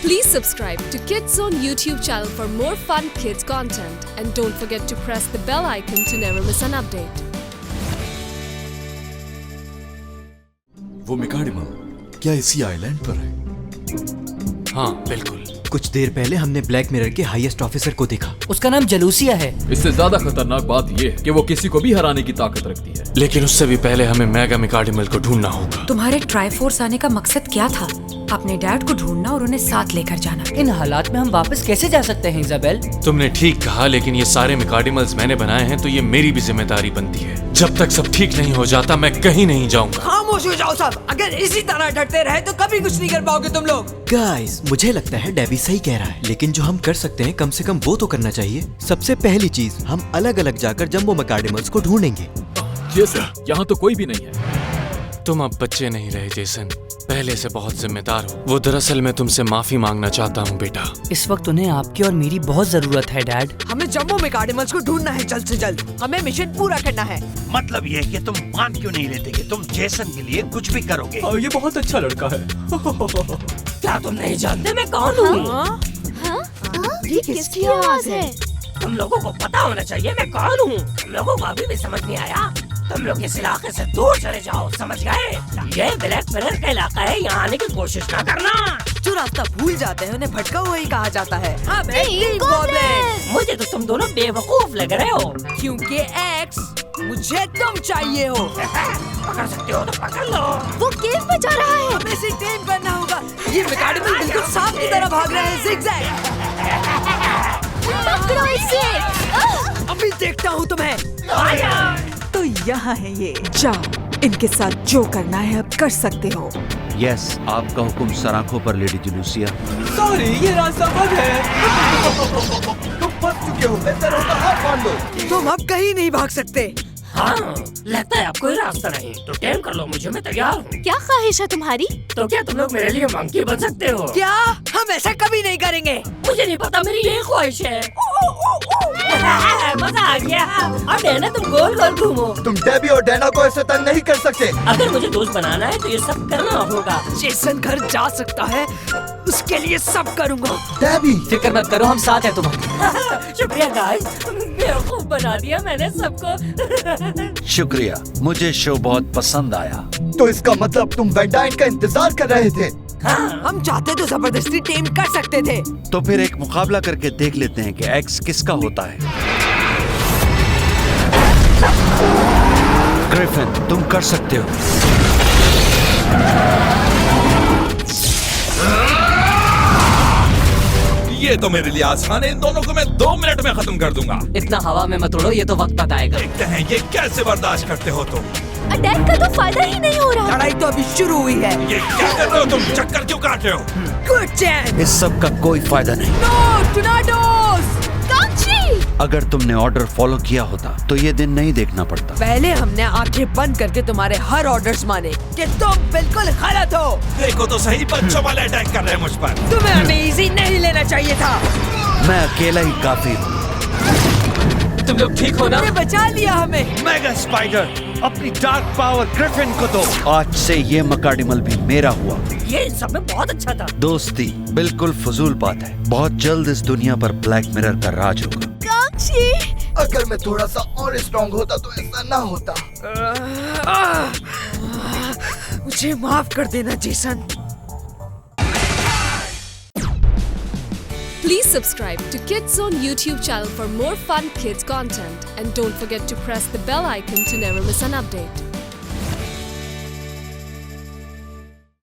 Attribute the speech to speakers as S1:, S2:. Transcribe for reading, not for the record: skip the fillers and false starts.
S1: Please subscribe to Kids Zone YouTube channel for more fun kids content and don't forget to press the bell icon to never miss an update.
S2: वो मिकाडिमल क्या इसी island पर है?
S3: हाँ बिल्कुल।
S4: कुछ देर पहले हमने ब्लैक मिरर के हाईएस्ट ऑफिसर को देखा।
S5: उसका नाम जलूसिया है।
S2: इससे ज्यादा खतरनाक बात ये है कि वो किसी को भी हराने की ताकत रखती है।
S3: लेकिन उससे भी पहले हमें मेगा मिकाडिमल को ढूंढना होगा।
S6: तुम्हारे ट्राइफोर्स आने का मकसद क्या था? अपने डैड को ढूंढना और उन्हें साथ लेकर जाना।
S5: इन हालात में हम वापस कैसे जा सकते हैं इजाबेल?
S3: तुमने ठीक कहा, लेकिन ये सारे मिकाडिमल्स मैंने बनाए हैं तो ये मेरी भी जिम्मेदारी बनती है। जब तक सब ठीक नहीं हो जाता मैं कहीं नहीं जाऊंगा।
S7: खामोश हो जाओ सब। अगर इसी तरह डरते रहे तो कभी कुछ नहीं कर पाओगे तुम लोग।
S4: गाइस, मुझे लगता है डेबी सही कह रहा है, लेकिन जो हम कर सकते हैं कम से कम वो तो करना चाहिए। सबसे पहली चीज, हम अलग अलग जाकर जंबो मिकाडिमल्स को ढूंढेंगे।
S2: जेसन, यहाँ तो कोई भी नहीं है।
S3: तुम अब बच्चे नहीं रहे जेसन, पहले से बहुत जिम्मेदार हो। वो दरअसल मैं तुमसे माफी मांगना चाहता हूँ बेटा।
S5: इस वक्त उन्हें आपकी और मेरी बहुत जरूरत है डैड।
S7: हमें जम्बो मिकाडिमल्स को ढूंढना है जल्द से जल्द। हमें मिशन पूरा करना है।
S8: मतलब ये कि तुम मान क्यों नहीं लेते कि तुम जेसन के लिए कुछ भी करोगे?
S2: ये बहुत अच्छा लड़का है।
S7: क्या तुम नहीं जानते मैं कौन हूँ?
S1: ये किसकी आवाज है?
S7: तुम लोगों को पता होना चाहिए मैं कौन हूँ। तुम लोगों को अभी भी समझ नहीं आया? तुम लोग इस इलाके से दूर चले जाओ, समझ गए? ये ब्लैक मिरर का इलाका है, यहाँ आने की कोशिश ना करना। जो रास्ता भूल जाते हैं उन्हें भटका हुआ ही कहा जाता है। मुझे तो तुम दोनों बेवकूफ लग रहे हो, क्योंकि एक्स मुझे तुम चाहिए हो। पकड़ सकते हो तो पकड़ लो।
S1: वो केव में जा रहा है।
S7: हमें इसे टेम करना होगा। ये मिकाडिमल बिल्कुल सांप की तरह भाग रहे हैं, जिगजैग।
S1: पकड़ो इसे।
S7: अभी देखता हूँ तुम्हें।
S9: तो यहाँ है ये, जाओ इनके साथ जो करना है अब कर सकते हो।
S8: यस, आपका हुक्म सराखों पर लेडी जुलूसिया।
S2: सॉरी, ये रास्ता बंद है। तुम फंस चुके हो, बेहतर होगा हाथ मान लो।
S7: तुम अब कहीं नहीं भाग सकते।
S10: हाँ, लगता है अब कोई रास्ता नहीं, तो टेम कर लो मुझे, मैं तैयार हूँ।
S1: क्या ख्वाहिश है तुम्हारी?
S10: तो क्या तुम लोग मेरे लिए मंकी बन सकते हो?
S7: क्या? हम ऐसा कभी नहीं करेंगे।
S10: मुझे नहीं पता, मेरी ये ख्वाहिश है। मजा आ गया। अब डैना तुम गोल गोल घूमो।
S2: तुम डेबी और डैना को ऐसे तंग नहीं कर सकते।
S10: अगर मुझे दोस्त बनाना है तो ये सब करना होगा।
S7: जेसन घर जा सकता है, उसके लिए सब करूँगा।
S2: डेबी,
S5: फिक्र मत करो, हम साथ हैं तुम्हारे।
S10: शुक्रिया गाइस, बेवकूफ बना दिया मैंने सबको।
S8: शुक्रिया, मुझे शो बहुत पसंद आया।
S2: तो इसका मतलब तुम वेंडाइन का इंतजार कर रहे थे?
S7: हाँ, हम चाहते तो जबरदस्ती टेम कर सकते थे।
S8: तो फिर एक मुकाबला करके देख लेते हैं कि एक्स किसका होता है। ग्रिफिन, तुम कर सकते हो।
S11: ये तो मेरे लिए आसान है, इन दोनों को मैं 2 मिनट में खत्म कर दूंगा।
S5: इतना हवा में मत उड़ो, ये तो वक्त बताएगा।
S11: देखते हैं ये कैसे बर्दाश्त करते हो तुम।
S1: अटैक का तो फायदा ही नहीं हो रहा।
S7: लड़ाई तो अभी शुरू हुई है।
S11: ये क्या कर रहे हो तुम? चक्कर क्यों काट रहे हो?
S7: गुड चैन।
S8: इस सब का कोई फायदा नहीं।
S7: नो टोर्नाडोस।
S8: अगर तुमने ऑर्डर फॉलो किया होता तो ये दिन नहीं देखना पड़ता।
S7: पहले हमने आंखें बंद करके तुम्हारे हर ऑर्डर्स माने कि तुम बिल्कुल गलत हो।
S11: देखो तो सही, बच्चों वाले अटैक कर रहे हैं मुझ पर।
S7: तुम्हें हमें इजी नहीं लेना चाहिए था।
S8: मैं अकेला ही काफी हूँ।
S5: तुम लोग ठीक हो ना?
S7: बचा लिया हमें।
S8: मेगा स्पाइडर, अपनी डार्क पावर ग्रिफिन को दो। आज से ये मिकाडिमल भी मेरा हुआ।
S10: ये इन सब में बहुत अच्छा था।
S8: दोस्ती बिल्कुल फजूल बात है। बहुत जल्द इस दुनिया पर ब्लैक मिरर का राज होगा।
S2: अगर मैं थोड़ा सा और स्ट्रॉन्ग होता तो ऐसा ना होता।
S7: मुझे माफ कर देना Jason.
S1: Please subscribe to Kids Zone YouTube channel for more fun kids content and don't forget to press the bell icon to never miss an update.